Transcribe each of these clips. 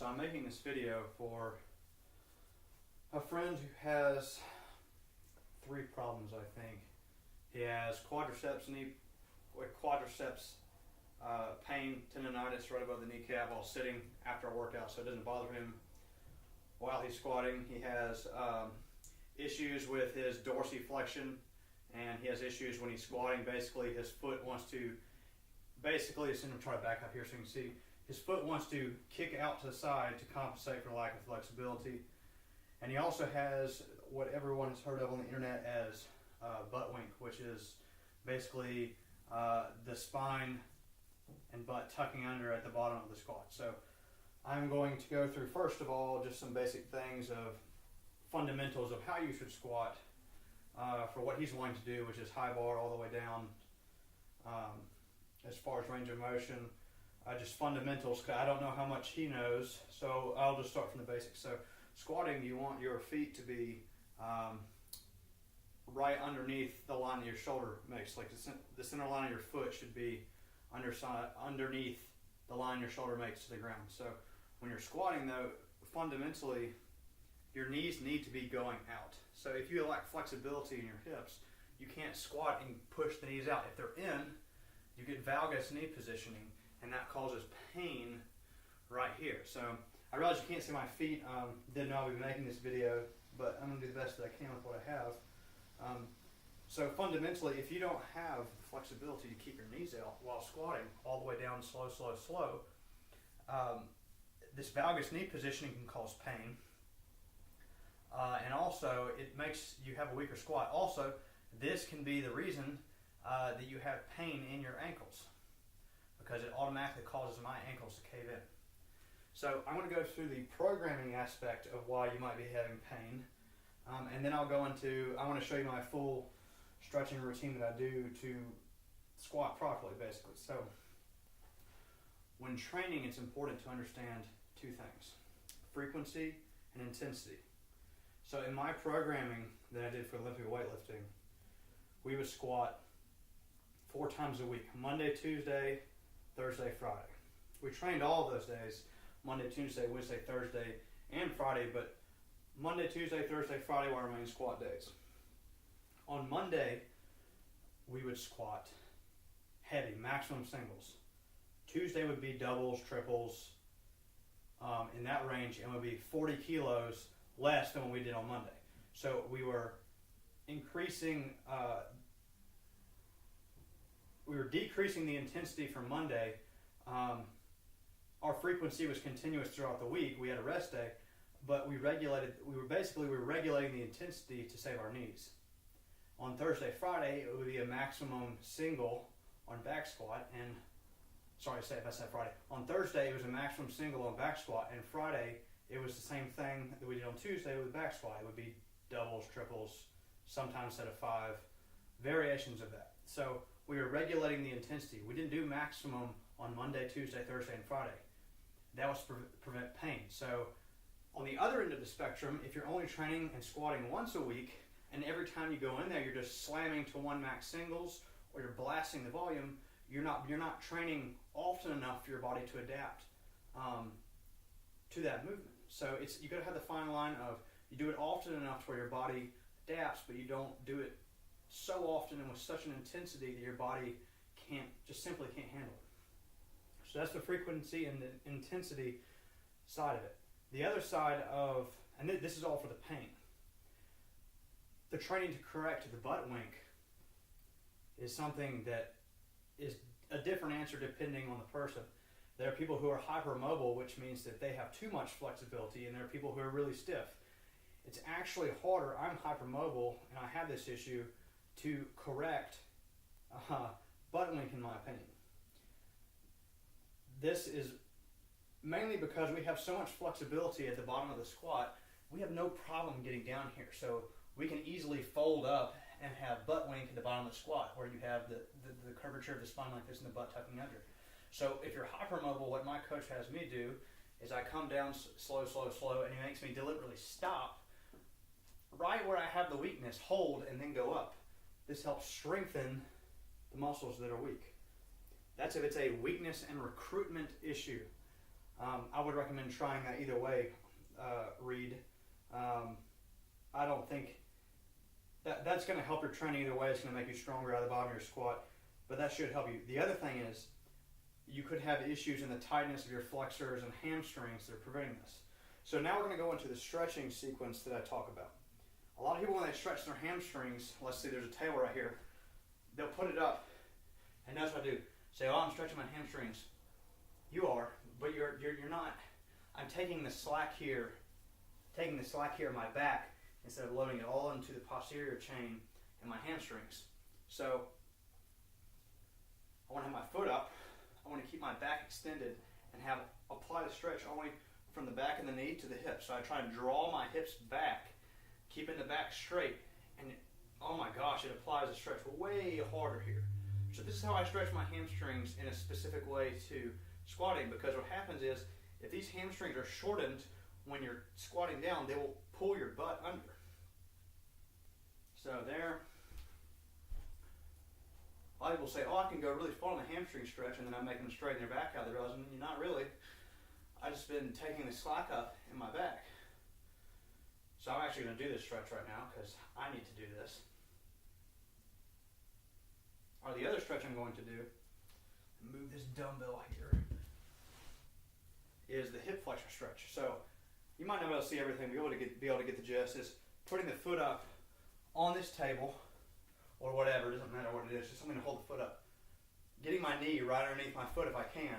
So I'm making this video for a friend who has three problems, I think. He has quadriceps pain, tendonitis right above the kneecap while sitting after a workout, so it doesn't bother him while he's squatting. He has issues with his dorsiflexion, and he has issues when he's squatting. Basically, his foot wants to, I'm going to try to back up here so you can see, his foot wants to kick out to the side to compensate for lack of flexibility. And he also has what everyone has heard of on the internet as butt wink, which is basically the spine and butt tucking under at the bottom of the squat. So I'm going to go through, first of all, just some basic things of fundamentals of how you should squat for what he's wanting to do, which is high bar all the way down. As far as range of motion, just fundamentals, because I don't know how much he knows, so I'll just start from the basics. So squatting, you want your feet to be right underneath the line of your shoulder makes. Like the center line of your foot should be underneath the line your shoulder makes to the ground. So when you're squatting, though, fundamentally, your knees need to be going out. So if you lack flexibility in your hips, you can't squat and push the knees out. If they're in, you get valgus knee positioning, and that causes pain right here. So I realize you can't see my feet. Didn't know I'll be making this video, but I'm going to do the best that I can with what I have. So fundamentally, if you don't have the flexibility to keep your knees out while squatting all the way down slow, this valgus knee positioning can cause pain. And also, it makes you have a weaker squat. Also, this can be the reason that you have pain in your ankles, because it automatically causes my ankles to cave in. So I'm going to go through the programming aspect of why you might be having pain, and then I want to show you my full stretching routine that I do to squat properly, basically. So when training, it's important to understand two things: frequency and intensity. So in my programming that I did for Olympic weightlifting, we would squat 4 times a week: Monday, Tuesday, Thursday, Friday. We trained all of those days: Monday, Tuesday, Wednesday, Thursday, and Friday, but Monday, Tuesday, Thursday, Friday were our main squat days. On Monday, we would squat heavy, maximum singles. Tuesday would be doubles, triples, in that range, and would be 40 kilos less than what we did on Monday. So we were decreasing the intensity from Monday. Our frequency was continuous throughout the week. We had a rest day, but we were regulating the intensity to save our knees. On Thursday, Friday, it would be a maximum single on back squat, and on Thursday it was a maximum single on back squat, and Friday it was the same thing that we did on Tuesday with back squat. It would be doubles, triples, sometimes set of 5, variations of that. So we were regulating the intensity. We didn't do maximum on Monday, Tuesday, Thursday, and Friday. That was to prevent pain. So on the other end of the spectrum, if you're only training and squatting once a week, and every time you go in there you're just slamming to 1 max singles, or you're blasting the volume, you're not training often enough for your body to adapt to that movement. So you got to have the fine line of, you do it often enough to where your body adapts, but you don't do it so often and with such an intensity that your body simply can't handle it. So that's the frequency and the intensity side of it. The other side of, and this is all for the pain, the training to correct the butt wink is something that is a different answer depending on the person. There are people who are hypermobile, which means that they have too much flexibility, and there are people who are really stiff. It's actually harder. I'm hypermobile, and I have this issue, to correct butt wink, in my opinion. This is mainly because we have so much flexibility at the bottom of the squat, we have no problem getting down here. So we can easily fold up and have butt wink at the bottom of the squat, where you have the curvature of the spine like this and the butt tucking under. So if you're hypermobile, what my coach has me do is I come down slow, and he makes me deliberately stop right where I have the weakness, hold, and then go up. This helps strengthen the muscles that are weak. That's if it's a weakness and recruitment issue. I would recommend trying that either way, Reed. I don't think that's going to help your training either way. It's going to make you stronger out of the bottom of your squat, but that should help you. The other thing is you could have issues in the tightness of your flexors and hamstrings that are preventing this. So now we're going to go into the stretching sequence that I talk about. A lot of people, when they stretch their hamstrings, let's see, there's a table right here, they'll put it up, and that's what I do. Say, oh, I'm stretching my hamstrings. You are, but you're not. I'm taking the slack here in my back instead of loading it all into the posterior chain and my hamstrings. So I want to have my foot up. I want to keep my back extended and apply the stretch only from the back of the knee to the hip. So I try and draw my hips back, keeping the back straight, and oh my gosh, it applies the stretch way harder here. So this is how I stretch my hamstrings in a specific way to squatting, because what happens is if these hamstrings are shortened when you're squatting down, they will pull your butt under. So there. A lot of people say, oh, I can go really far on the hamstring stretch and then I'm making them straighten their back out. They're realizing, not really. I just been taking the slack up in my back. So I'm actually going to do this stretch right now because I need to do this. Or the other stretch I'm going to do, move this dumbbell here, is the hip flexor stretch. So you might not be able to see everything, but you'll be able to get the gist. Is putting the foot up on this table or whatever, it doesn't matter what it is, just something to hold the foot up. Getting my knee right underneath my foot if I can,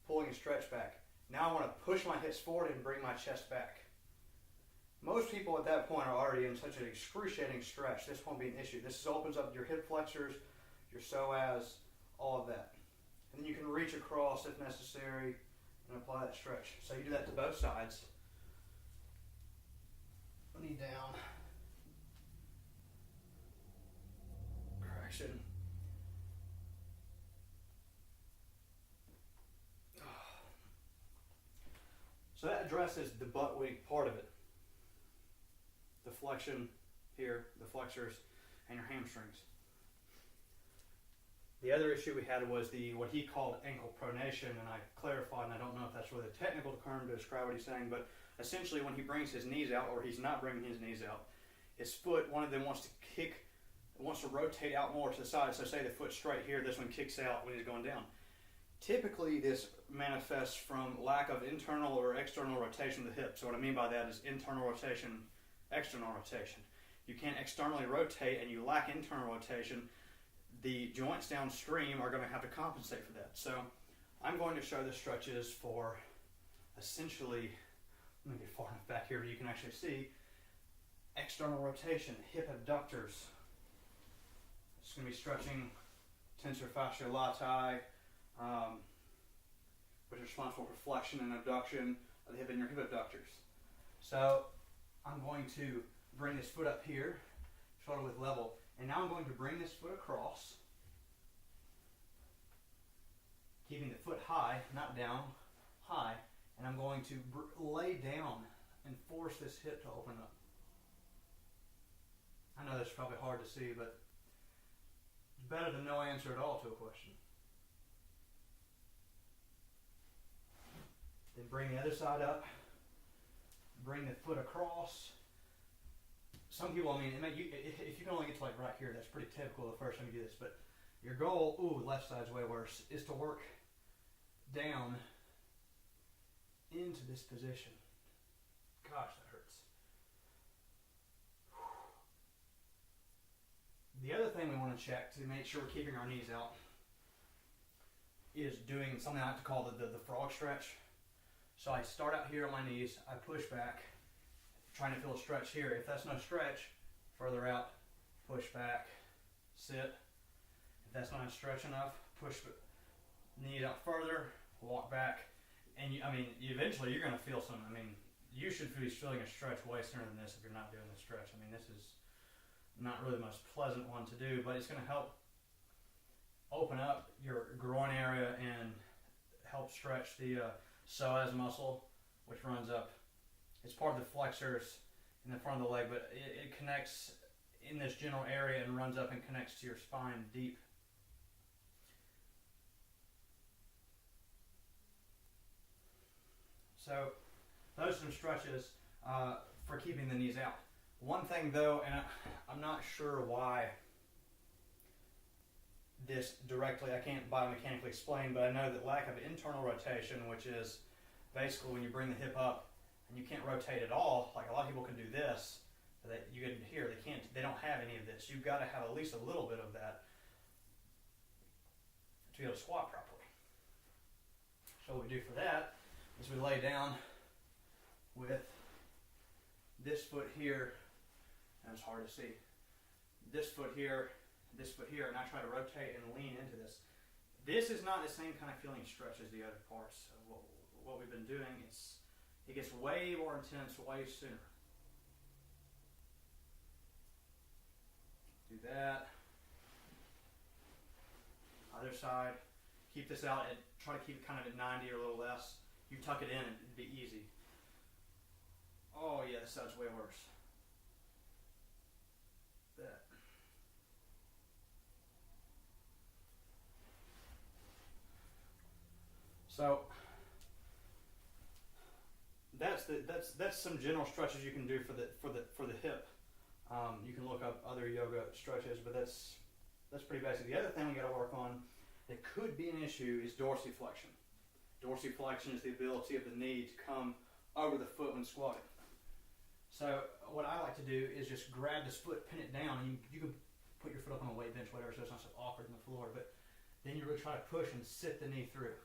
pulling a stretch back. Now I want to push my hips forward and bring my chest back. Most people at that point are already in such an excruciating stretch, this won't be an issue. This opens up your hip flexors, your psoas, all of that. And then you can reach across if necessary and apply that stretch. So you do that to both sides. Knee down. Correction. So that addresses the butt weak part of it. The flexion here, the flexors, and your hamstrings. The other issue we had was what he called ankle pronation, and I clarified, and I don't know if that's really a technical term to describe what he's saying, but essentially when he brings his knees out, or he's not bringing his knees out, his foot, one of them wants to rotate out more to the side. So say the foot's straight here, this one kicks out when he's going down. Typically this manifests from lack of internal or external rotation of the hip. So what I mean by that is internal rotation, external rotation. You can't externally rotate and you lack internal rotation. The joints downstream are going to have to compensate for that. So I'm going to show the stretches for essentially, let me get far enough back here where you can actually see external rotation, hip abductors. It's going to be stretching tensor fasciae lati, which are responsible for flexion and abduction of the hip and your hip abductors. So I'm going to bring this foot up here, shoulder width level, and now I'm going to bring this foot across, keeping the foot high, not down, high, and I'm going to lay down and force this hip to open up. I know that's probably hard to see, but it's better than no answer at all to a question. Then bring the other side up, bring the foot across. Some people, if you can only get to like right here, that's pretty typical the first time you do this, but your goal, left side's way worse, is to work down into this position. Gosh, that hurts. The other thing we want to check to make sure we're keeping our knees out is doing something I like to call the frog stretch. So I start out here on my knees, I push back, trying to feel a stretch here. If that's no stretch, further out, push back, sit. If that's not a stretch enough, push the knees out further, walk back. And eventually you're going to feel some, you should be feeling a stretch way sooner than this if you're not doing the stretch. This is not really the most pleasant one to do, but it's going to help open up your groin area and help stretch the psoas muscle, which runs up. It's part of the flexors in the front of the leg, but it connects in this general area and runs up and connects to your spine deep. So those are some stretches for keeping the knees out. One thing though, and I'm not sure why this directly, I can't biomechanically explain, but I know that lack of internal rotation, which is basically when you bring the hip up and you can't rotate at all, like a lot of people can do this, that you can hear, they don't have any of this. You've got to have at least a little bit of that to be able to squat properly. So what we do for that is we lay down with this foot here, and it's hard to see, this foot here, and I try to rotate and lean into this. This is not the same kind of feeling stretch as the other parts of what we've been doing. It gets way more intense way sooner. Do that. Other side. Keep this out and try to keep it kind of at 90 or a little less. You tuck it in, it'd be easy. Oh yeah, this side's way worse. That. So that's some general stretches you can do for the hip. You can look up other yoga stretches, but that's pretty basic. The other thing we got to work on that could be an issue is dorsiflexion. Dorsiflexion is the ability of the knee to come over the foot when squatting. So what I like to do is just grab this foot, pin it down, and you can put your foot up on a weight bench, whatever, so it's not so awkward on the floor. But then you're going to try to push and sit the knee through.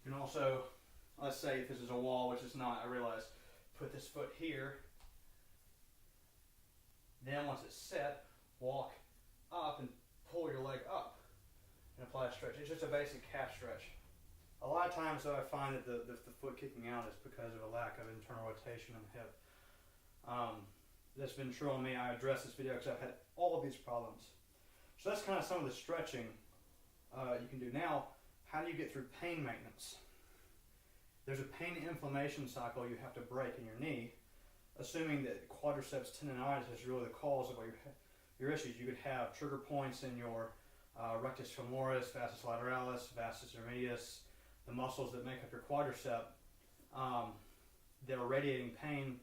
You can also, let's say if this is a wall, which it's not, I realize, put this foot here. Then once it's set, walk up and pull your leg up and apply a stretch. It's just a basic calf stretch. A lot of times though I find that the foot kicking out is because of a lack of internal rotation in the hip. That's been true on me. I addressed this video because I've had all of these problems. So that's kind of some of the stretching you can do. Now, how do you get through pain maintenance? There's a pain inflammation cycle you have to break in your knee, assuming that quadriceps tendonitis is really the cause of your issues. You could have trigger points in your rectus femoris, vastus lateralis, vastus medius, the muscles that make up your quadricep, that are radiating pain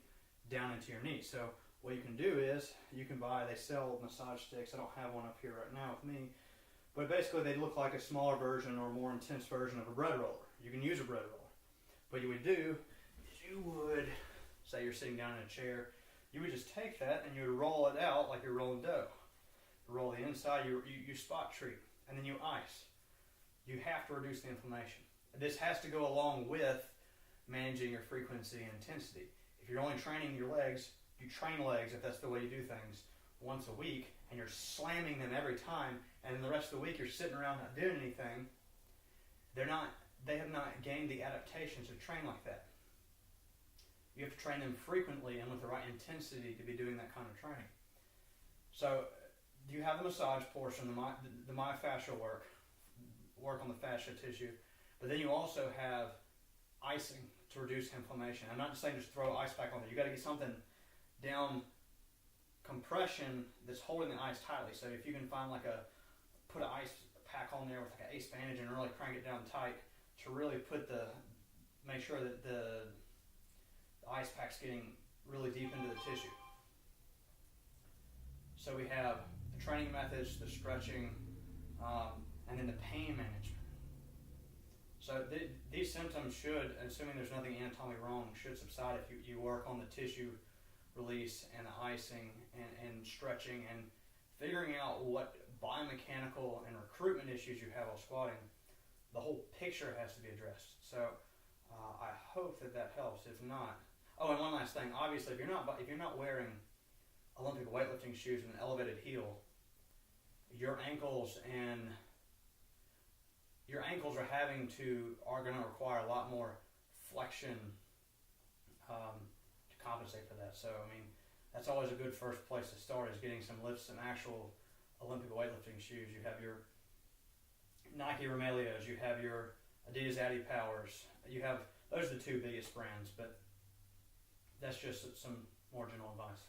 down into your knee. So what you can do is, you can buy, they sell massage sticks. I don't have one up here right now with me, but basically they look like a smaller version or more intense version of a bread roller. You can use a bread roller. What you would do is you would, say you're sitting down in a chair, you would just take that and you would roll it out like you're rolling dough. You roll the inside, you spot treat, and then you ice. You have to reduce the inflammation. This has to go along with managing your frequency and intensity. If you're only training your legs, you train legs, if that's the way you do things, once a week, and you're slamming them every time, and the rest of the week you're sitting around not doing anything, they have not gained the adaptations to train like that. You have to train them frequently and with the right intensity to be doing that kind of training. So you have the massage portion, the myofascial work on the fascia tissue, but then you also have icing to reduce inflammation. I'm not just saying just throw ice pack on there. You got to get something down, compression that's holding the ice tightly. So if you can find put an ice pack on there with like an ace bandage and really crank it down tight to really make sure that the ice pack's getting really deep into the tissue. So we have the training methods, the stretching, and then the pain management. So these symptoms should, assuming there's nothing anatomically wrong, should subside if you work on the tissue release and the icing and stretching and figuring out what biomechanical and recruitment issues you have while squatting. The whole picture has to be addressed. So I hope that helps. If not, oh, and one last thing. Obviously, if you're not wearing Olympic weightlifting shoes with an elevated heel, your ankles are going to require a lot more flexion to compensate for that. So I mean, that's always a good first place to start, is getting some lifts, some actual Olympic weightlifting shoes. You have your Nike Romelios, you have your Adidas Adi Powers, those are the two biggest brands, but that's just some more general advice.